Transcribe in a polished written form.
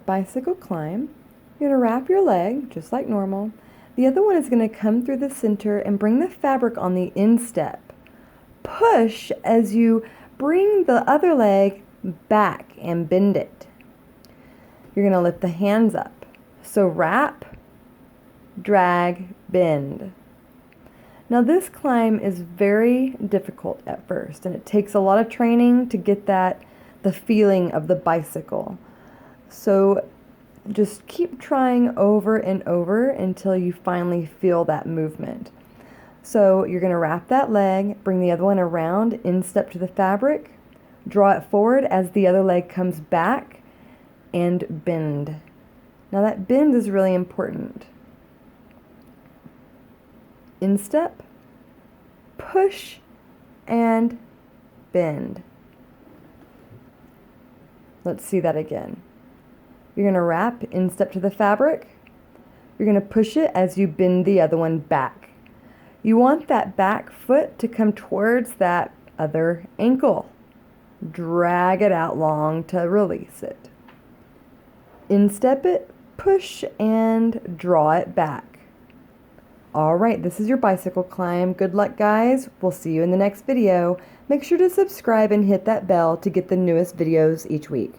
bicycle climb. You're going to wrap your leg just like normal. The other one is going to come through the center and bring the fabric on the instep. Push as you bring the other leg back and bend it. You're going to lift the hands up. So wrap, drag, bend. Now this climb is very difficult at first, and it takes a lot of training to get the feeling of the bicycle. So just keep trying over and over until you finally feel that movement. So you're going to wrap that leg, bring the other one around, instep to the fabric, draw it forward as the other leg comes back, and bend. Now that bend is really important. Instep, push, and bend. Let's see that again. You're going to wrap, instep to the fabric. You're going to push it as you bend the other one back. You want that back foot to come towards that other ankle. Drag it out long to release it. Instep it, push, and draw it back. All right, this is your bicycle climb. Good luck, guys. We'll see you in the next video. Make sure to subscribe and hit that bell to get the newest videos each week.